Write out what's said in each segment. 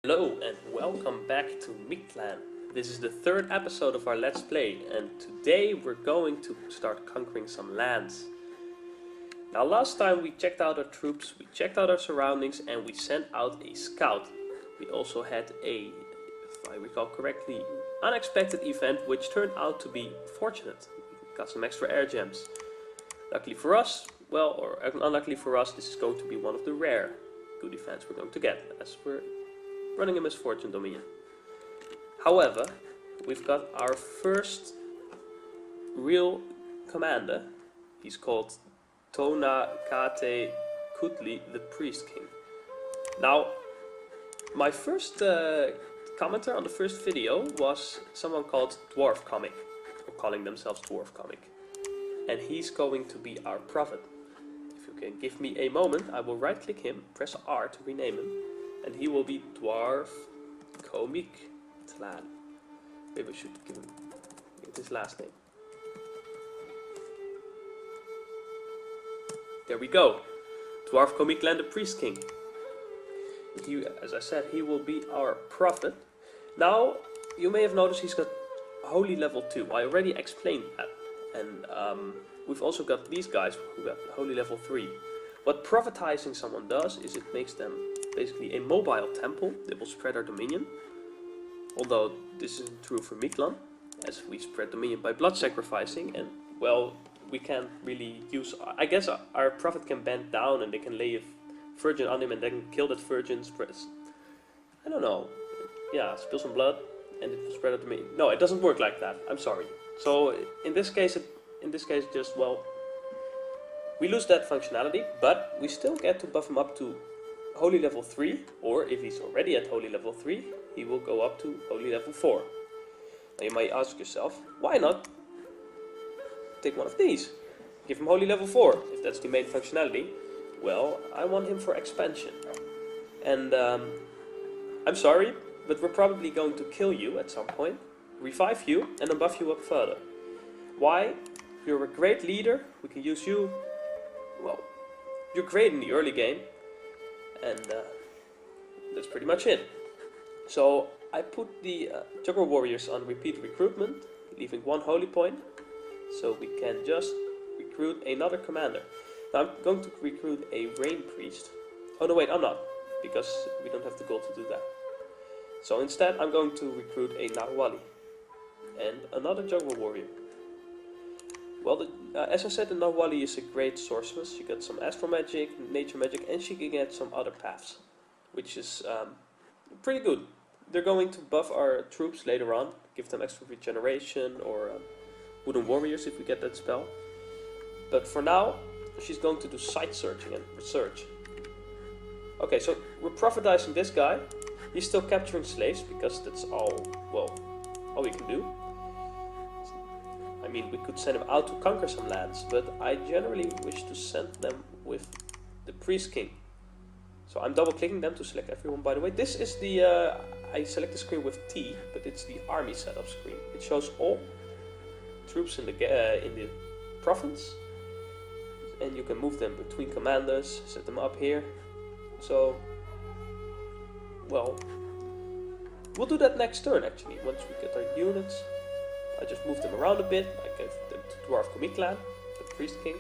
Hello and welcome back to Mictlan. This is the third episode of our Let's Play, and today we're going to start conquering some lands. Now last time we checked out our troops, we checked out our surroundings, and we sent out a scout. We also had a, if I recall correctly, unexpected event which turned out to be fortunate. We got some extra air gems. Luckily for us, well, or unluckily for us, this is going to be one of the rare good events we're going to get, as we're running a misfortune dominion. However, we've got our first real commander. He's called Pantocrator, the Priest King. Now, my first commenter on the first video was someone called Dwarf Comic, or calling themselves Dwarf Comic. And he's going to be our prophet. If you can give me a moment, I will right click him, press R to rename him, and he will be Dwarf Mictlan. Maybe I should give him his last name. There we go. Dwarf Mictlan, the Priest King. He, as I said, he will be our prophet. Now, you may have noticed he's got Holy level 2. I already explained that. And we've also got these guys who got Holy level 3. What prophetizing someone does is it makes them basically a mobile temple. They will spread our dominion. Although this isn't true for Mictlan, as we spread dominion by blood sacrificing, and well, we can't really use. I guess our prophet can bend down and they can lay a virgin on him and then kill that virgin. I don't know. Yeah, spill some blood and it will spread our dominion. No, it doesn't work like that. I'm sorry. So in this case, just well, we lose that functionality, but we still get to buff him up to Holy level 3, or if he's already at Holy level 3, he will go up to Holy level 4. Now you might ask yourself, why not take one of these? Give him Holy level 4, if that's the main functionality. Well, I want him for expansion. And I'm sorry, but we're probably going to kill you at some point, revive you, and then buff you up further. Why? You're a great leader, we can use you. Well, you're great in the early game. And that's pretty much it. So I put the Jaguar warriors on repeat recruitment, leaving one holy point, so we can just recruit another commander. Now I'm going to recruit a rain priest. Oh no, wait, I'm not, because we don't have the gold to do that. So instead I'm going to recruit a Nahuali and another Jaguar warrior. Well, as I said, the Nahuali is a great sorceress. She got some astral magic, nature magic, and she can get some other paths, which is pretty good. They're going to buff our troops later on, give them extra regeneration, or wooden warriors if we get that spell. But for now, she's going to do site searching and research. Okay, so we're prophetizing this guy. He's still capturing slaves, because that's all we can do. I mean, we could send him out to conquer some lands, but I generally wish to send them with the Priest King. So I'm double clicking them to select everyone, by the way. This is the, I select the screen with T, but it's the army setup screen. It shows all troops in the province, and you can move them between commanders, set them up here. So, well, we'll do that next turn actually, once we get our units. I just moved them around a bit. I gave them to Dwarf Mictlan, the Priest King.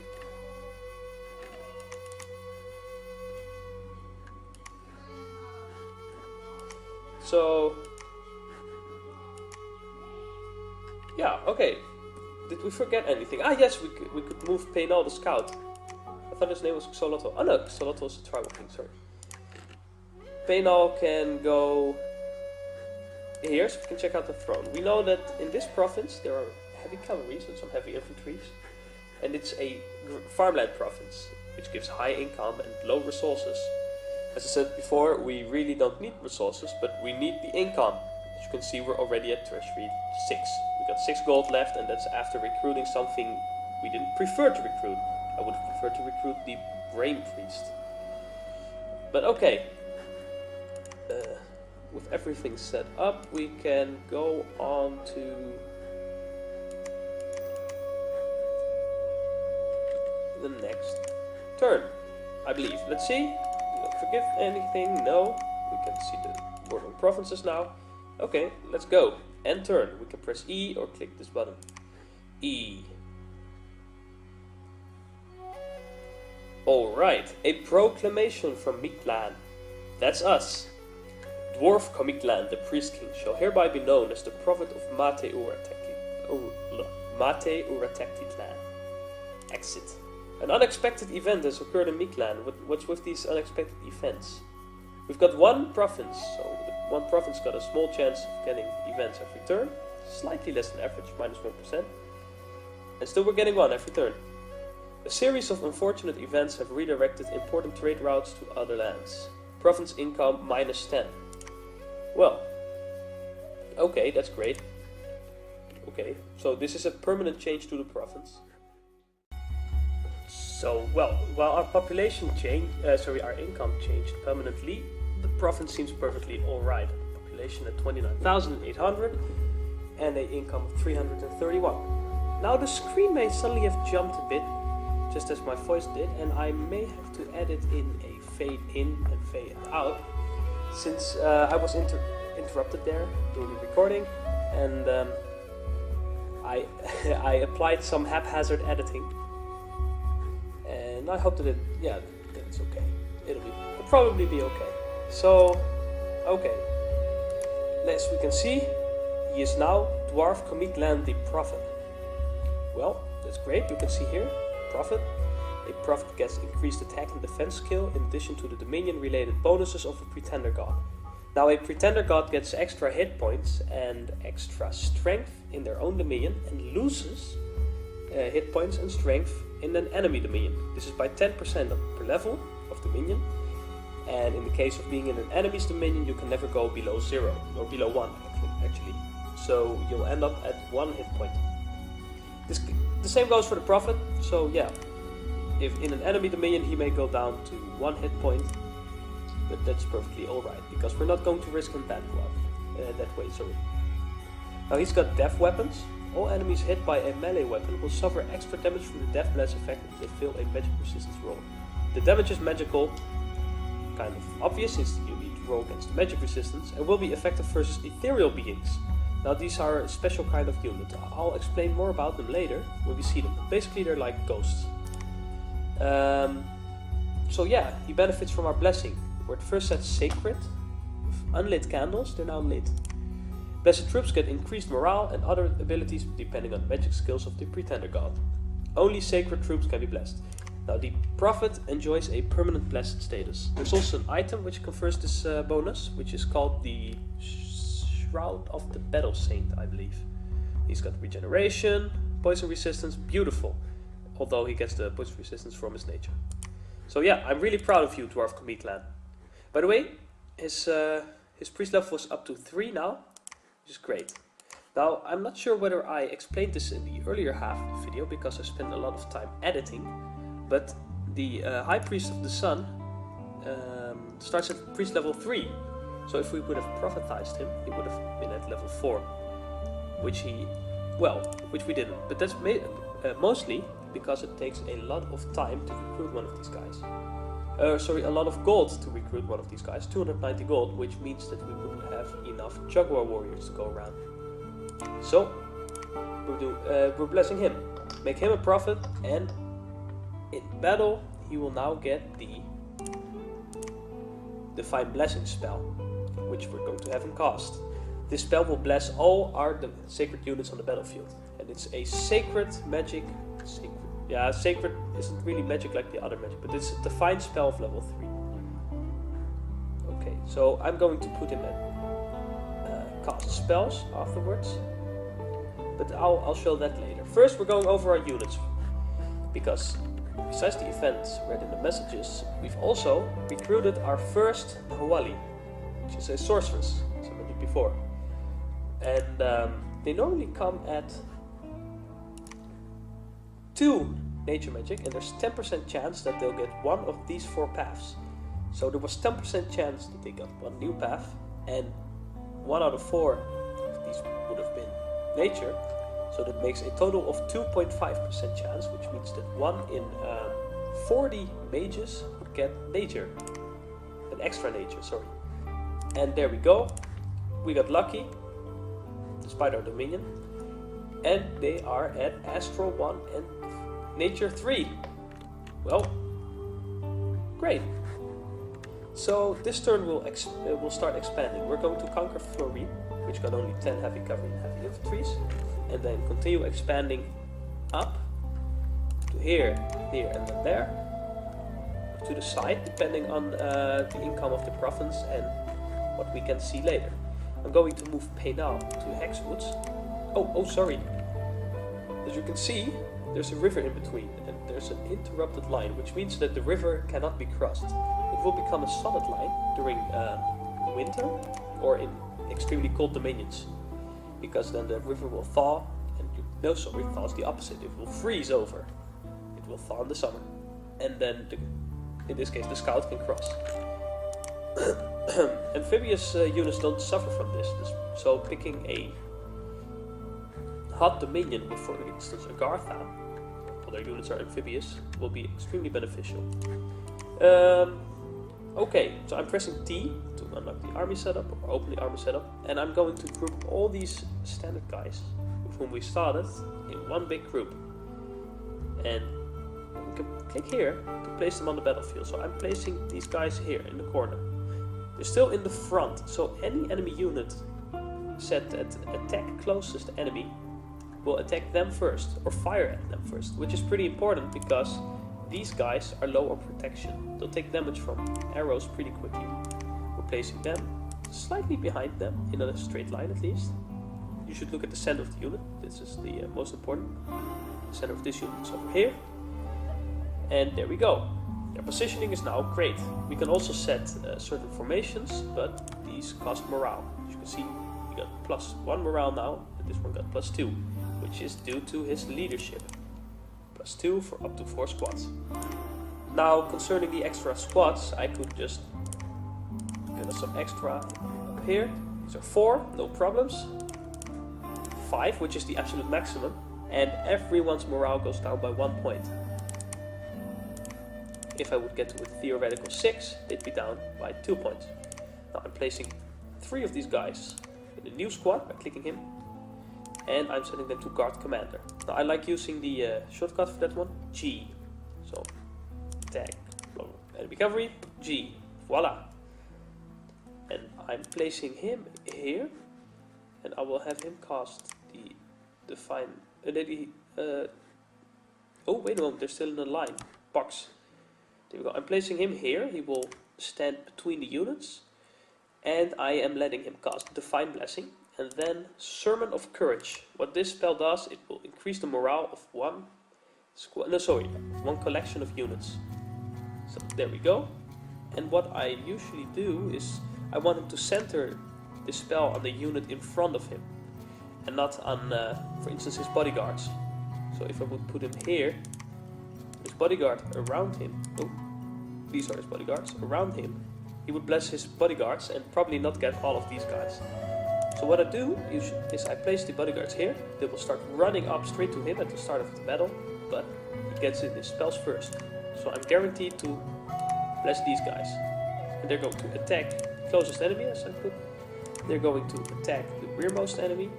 So, yeah, okay. Did we forget anything? Ah, yes, we could move Painal the Scout. I thought his name was Xolotl. Oh no, Xolotl is a tribal king, sorry. Painal can go here, so we can check out the throne. We know that in this province there are heavy cavalry and some heavy infantry, and it's a farmland province, which gives high income and low resources. As I said before, we really don't need resources, but we need the income. As you can see, we're already at tertiary 6. We got 6 gold left, and that's after recruiting something we didn't prefer to recruit. I would have preferred to recruit the Brain Priest. But okay. With everything set up, we can go on to the next turn, I believe. Let's see. Do not forgive anything. No. We can see the bordering provinces now. Okay, let's go. End turn. We can press E or click this button. E. Alright, a proclamation from Mictlan. That's us. Dwarf Mictlan, the Priest King, shall hereby be known as the Prophet of Mate-Uratactitlan. Exit. An unexpected event has occurred in Mictlan. What's with these unexpected events? We've got one province, so one province got a small chance of getting events every turn. Slightly less than average, -1%. And still we're getting one every turn. A series of unfortunate events have redirected important trade routes to other lands. Province income -10. Well, okay, that's great. Okay, so this is a permanent change to the province. So, well, while our population changed, our income changed permanently, the province seems perfectly alright. Population at 29,800 and an income of 331. Now the screen may suddenly have jumped a bit, just as my voice did, and I may have to edit in a fade in and fade out, since I was interrupted there during the recording, and I applied some haphazard editing, and I hope that it's okay. It'll probably be okay. So, okay, as we can see, he is now Dwarf Mictlan the Prophet. Well, that's great. You can see here, Prophet. A Prophet gets increased attack and defense skill in addition to the Dominion related bonuses of a Pretender God. Now a Pretender God gets extra hit points and extra strength in their own Dominion and loses hit points and strength in an enemy Dominion. This is by 10% per level of Dominion, and in the case of being in an enemy's Dominion you can never go below 0, or below 1 actually. So you'll end up at 1 hit point. The same goes for the Prophet, so yeah, if in an enemy Dominion he may go down to 1 hit point, but that's perfectly alright, because we're not going to risk him that way. Now he's got death weapons. All enemies hit by a melee weapon will suffer extra damage from the death blast effect if they fail a magic resistance roll. The damage is magical, kind of obvious, since you need to roll against the magic resistance, and will be effective versus ethereal beings. Now these are a special kind of unit. I'll explain more about them later when we see them. Basically they're like ghosts. So yeah, he benefits from our blessing. Where it first said sacred, with unlit candles, they're now lit. Blessed troops get increased morale and other abilities depending on the magic skills of the Pretender God. Only sacred troops can be blessed. Now the Prophet enjoys a permanent blessed status. There's also an item which confers this bonus, which is called the Shroud of the Battle Saint, I believe. He's got regeneration, poison resistance, beautiful. Although he gets the poison resistance from his nature. So yeah, I'm really proud of you, Dwarf Mictlan. By the way, his priest level was up to 3 now, which is great. Now, I'm not sure whether I explained this in the earlier half of the video, because I spent a lot of time editing, but the High Priest of the Sun starts at priest level 3. So if we would have prophetized him, he would have been at level 4, which we didn't. But that's mostly because it takes a lot of time to recruit one of these guys. A lot of gold to recruit one of these guys, 290 gold, which means that we wouldn't have enough Jaguar warriors to go around. So, we're blessing him. Make him a prophet, and in battle, he will now get the Divine Blessing spell, which we're going to have him cast. This spell will bless all our sacred units on the battlefield, and it's a sacred magic. Sacred isn't really magic like the other magic, but it's a divine spell of level 3. Okay, so I'm going to put him at cast spells afterwards, but I'll show that later. First, we're going over our units, because besides the events read in the messages, we've also recruited our first Hawali, which is a sorceress, as I mentioned before. And they normally come at 2 nature magic, and there's 10% chance that they'll get one of these 4 paths. So there was 10% chance that they got one new path, and 1 out of 4 of these would have been nature. So that makes a total of 2.5% chance, which means that 1 in 40 mages would get nature. An extra nature, sorry. And there we go. We got lucky, despite our dominion. And they are at Astral 1 and Nature 3. Well, great. So this turn we'll start expanding. We're going to conquer Florine, which got only 10 heavy cavalry and heavy infantries, and then continue expanding up to here, here, and then there, to the side, depending on the income of the province and what we can see later. I'm going to move Penal to Hexwoods. Oh, sorry. As you can see, there's a river in between, and there's an interrupted line, which means that the river cannot be crossed. It will become a solid line during winter or in extremely cold dominions, because then the river will thaw, and thaw is the opposite. It will freeze over. It will thaw in the summer, and then in this case the scout can cross. Amphibious units don't suffer from this, so picking a hot dominion with, for instance, Agartha, all their units are amphibious, will be extremely beneficial. Okay, so I'm pressing T to unlock the army setup, or open the army setup, and I'm going to group all these standard guys with whom we started in one big group. And we can click here to place them on the battlefield. So I'm placing these guys here in the corner. They're still in the front, so any enemy unit set at attack closest enemy will attack them first, or fire at them first, which is pretty important because these guys are low on protection. They'll take damage from arrows pretty quickly. We're placing them slightly behind them, in a straight line at least. You should look at the center of the unit. This is the most important. The center of this unit is over here. And there we go. Their positioning is now great. We can also set certain formations, but these cost morale. As you can see, we got +1 morale now, and this one got +2, which is due to his leadership. +2 for up to 4 squads. Now, concerning the extra squads, I could just get us some extra up here. These are 4, no problems. 5, which is the absolute maximum, and everyone's morale goes down by 1 point. If I would get to a theoretical 6, they'd be down by 2 points. Now I'm placing 3 of these guys in a new squad by clicking him, and I'm sending them to guard commander. Now I like using the shortcut for that one, G. So attack, enemy cavalry, G, voila. And I'm placing him here, and I will have him cast the define. Oh wait a moment, they're still in the line box. There we go. I'm placing him here. He will stand between the units, and I am letting him cast Divine Blessing, and then Sermon of Courage. What this spell does, it will increase the morale of one collection of units. So there we go. And what I usually do is I want him to center the spell on the unit in front of him, and not on, for instance, his bodyguards. So if I would put him here, his bodyguard around him, these are his bodyguards, around him, he would bless his bodyguards and probably not get all of these guys. So what I do is I place the bodyguards here. They will start running up straight to him at the start of the battle, but he gets in his spells first. So I'm guaranteed to bless these guys. And they're going to attack the closest enemy, as I put. They're going to attack the rearmost enemy.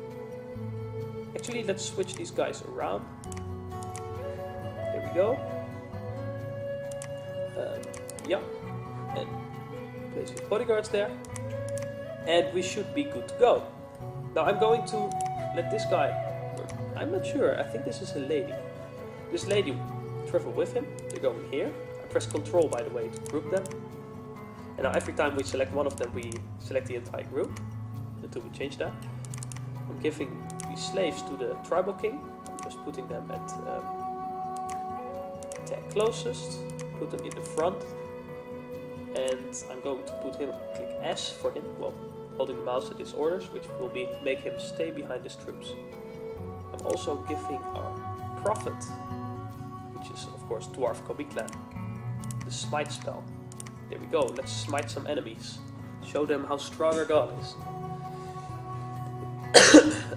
Actually, let's switch these guys around. There we go. Yeah, and place his bodyguards there, and we should be good to go. Now I'm going to let this guy, I'm not sure, I think this is a lady. This lady will travel with him. They're going here. I press Control, by the way, to group them. And now every time we select one of them, we select the entire group until we change that. I'm giving these slaves to the tribal king. I'm just putting them at attack closest, put them in the front. And I'm going to put him, click S for him, well, holding the mouse at his orders, which will make him stay behind his troops. I'm also giving our prophet, which is of course Dwarf Mictlan, the smite spell. There we go, let's smite some enemies. Show them how strong our god is.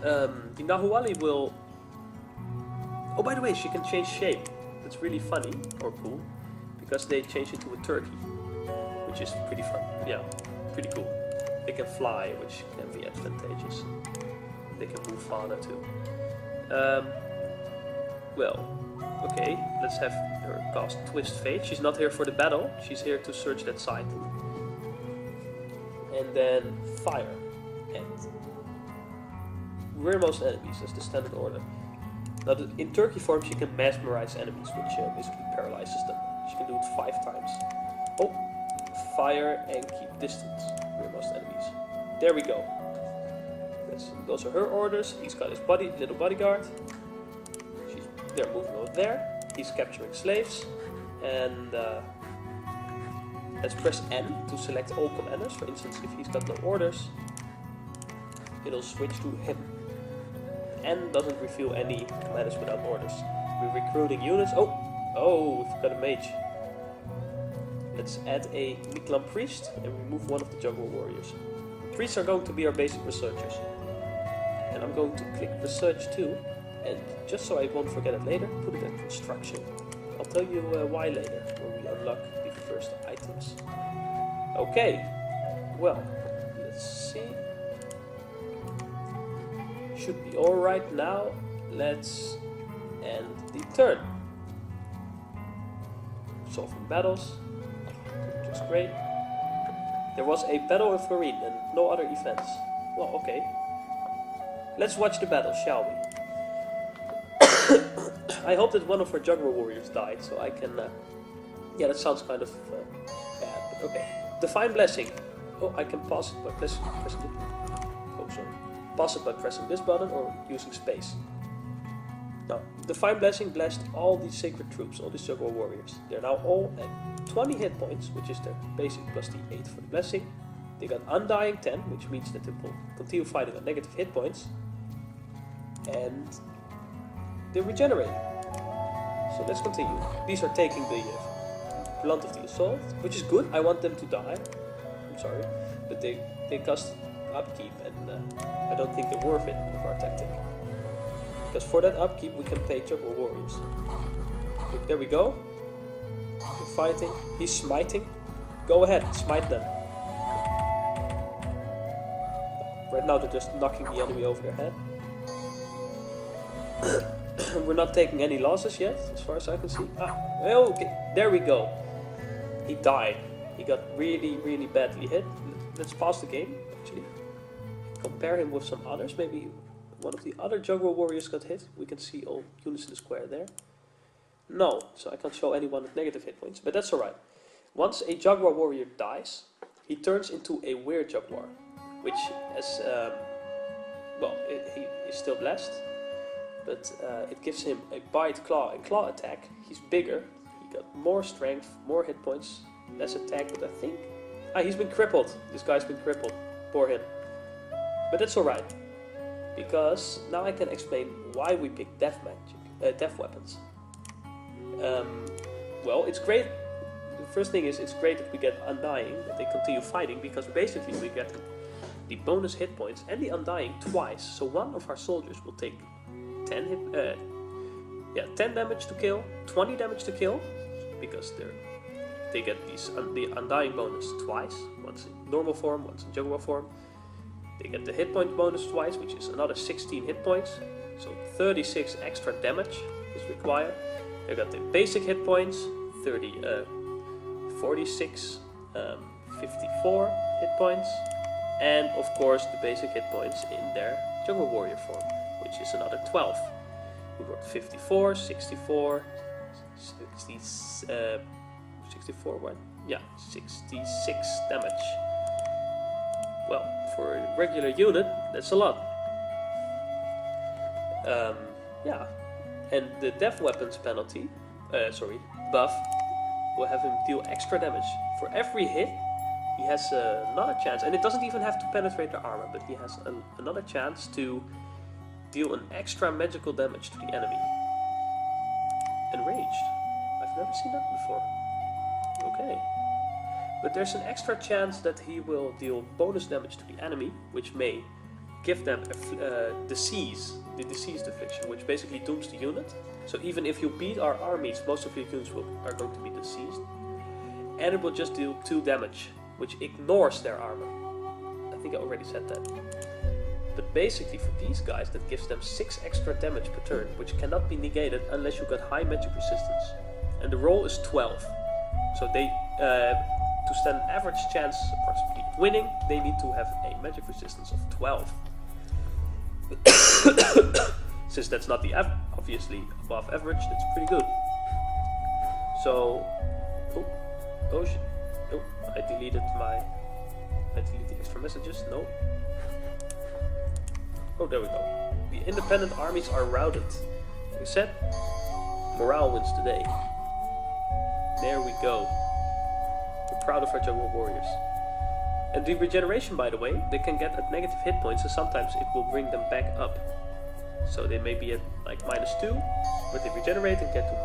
The Nahuali will... Oh, by the way, she can change shape. That's really funny, or cool, because they change into a turkey. Which is pretty fun, yeah, pretty cool. They can fly, which can be advantageous. They can move farther too. Well, okay, let's have her cast Twist Fate. She's not here for the battle, she's here to search that site. And then fire. And rearmost enemies, that's the standard order. Now in turkey form she can mesmerize enemies, which basically paralyzes them. She can do it 5 times. Oh, fire and keep distance, rearmost enemies. There we go. Those are her orders. He's got his little bodyguard. They're moving over there. He's capturing slaves. And let's press N to select all commanders. For instance, if he's got no orders, it'll switch to him. N doesn't reveal any commanders without orders. We're recruiting units. Oh, we've got a mage. Let's add a Mictlan priest and remove one of the Jaguar warriors. Priests are going to be our basic researchers. And I'm going to click research too. And just so I won't forget it later, put it in construction. I'll tell you why later, when we unlock the first items. Okay, well, let's see. Should be alright now. Let's end the turn. Solving battles, which is great. There was a battle in Florine and no other events. Well, okay. Let's watch the battle, shall we? I hope that one of our Jaguar warriors died, so I can... yeah, that sounds kind of bad, but okay. Divine Blessing. Oh, I can pass it by pressing pass it by pressing this button or using space. Now, Divine Blessing blessed all these sacred troops, all these Jaguar warriors. They're now all at 20 hit points, which is their basic plus the 8 for the blessing. They got Undying 10, which means that they will continue fighting on negative hit points. And they regenerate. So let's continue. These are taking the blunt of the assault, which is good. I want them to die. I'm sorry, but they cost upkeep, and I don't think they're worth it with our tactic. Because for that upkeep, we can pay Jaguar warriors. Look, there we go. They're fighting. He's smiting. Go ahead, smite them. Right now, they're just knocking the enemy over their head. We're not taking any losses yet, as far as I can see. Okay, there we go. He died. He got really, really badly hit. Let's pause the game, actually. Compare him with some others. Maybe one of the other Jaguar warriors got hit. We can see all units in the square there. No, so I can't show anyone with negative hit points, but that's alright. Once a Jaguar warrior dies, he turns into a weird Jaguar, which has, well, he is still blessed. But it gives him a bite, claw, and claw attack. He's bigger, he got more strength, more hit points, less attack, but I think... he's been crippled. This guy's been crippled. Poor him. But that's alright. Because now I can explain why we picked death weapons. Well, it's great. The first thing is, it's great that we get Undying, that they continue fighting, because basically we get the bonus hit points and the Undying twice. So one of our soldiers will take 10 damage to kill, 20 damage to kill, because they get the Undying bonus twice, once in normal form, once in Jaguar form. They get the hit point bonus twice, which is another 16 hit points, so 36 extra damage is required. They got the basic hit points, 46, 54 hit points, and of course the basic hit points in their Jaguar warrior form, which is another 12. We got 54, 64, 64, what? Yeah, 66 damage. Well, for a regular unit, that's a lot. Yeah, and the death weapons penalty, buff, will have him deal extra damage. For every hit, he has another chance, and it doesn't even have to penetrate the armor, but he has another chance to deal an extra magical damage to the enemy. Enraged. I've never seen that before. Okay. But there's an extra chance that he will deal bonus damage to the enemy, which may give them the diseased affliction, which basically dooms the unit. So even if you beat our armies, most of your units are going to be diseased. And it will just deal 2 damage, which ignores their armor. think I already said that. But basically for these guys that gives them 6 extra damage per turn, which cannot be negated unless you got high magic resistance. And the roll is 12. So they, to stand an average chance approximately of winning, they need to have a magic resistance of 12. Since that's not the obviously above average, that's pretty good. So, oh shit, oh, I deleted the extra messages, no. Oh, there we go. The independent armies are routed. Like I said, morale wins the day. There we go. We're proud of our Jaguar warriors. And the regeneration, by the way, they can get at negative hit points, and sometimes it will bring them back up. So they may be at like -2, but they regenerate and get to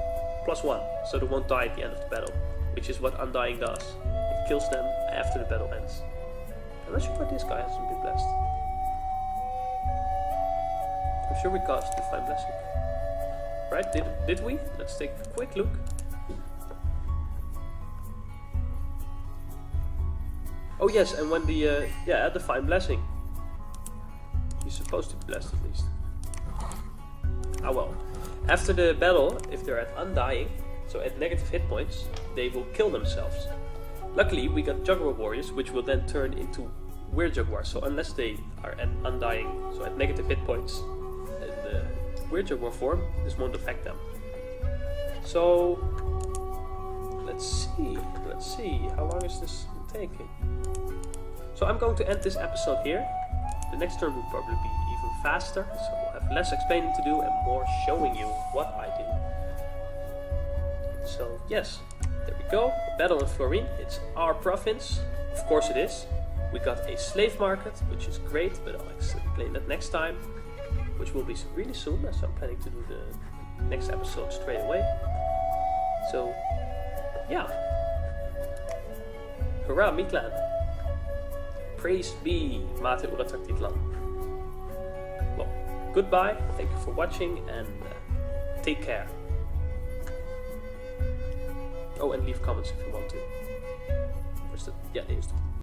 +1, so they won't die at the end of the battle, which is what Undying does. It kills them after the battle ends. I'm not sure why this guy hasn't been blessed. I'm sure we cast Divine Blessing. Right, did we? Let's take a quick look. Oh yes, and when the, Divine Blessing. He's supposed to be blessed at least. Ah well. After the battle, if they're at Undying, so at negative hit points, they will kill themselves. Luckily, we got Jaguar warriors, which will then turn into Weird Jaguars. So unless they are at Undying, so at negative hit points, in the Weird Jaguar form, this won't affect them. So, let's see, how long is this taking? So I'm going to end this episode here. The next turn will probably be even faster, so we'll have less explaining to do and more showing you what I do. So yes, there we go. Battle in Florine, it's our province. Of course it is. We got a slave market, which is great, but I'll explain that next time, which will be really soon, as I'm planning to do the next episode straight away. So, yeah. Hurrah, Mictlan! Praise be Mate-Uratactitlan. Well, goodbye, thank you for watching, and take care. Oh, and leave comments if you want to. Yeah, they used to.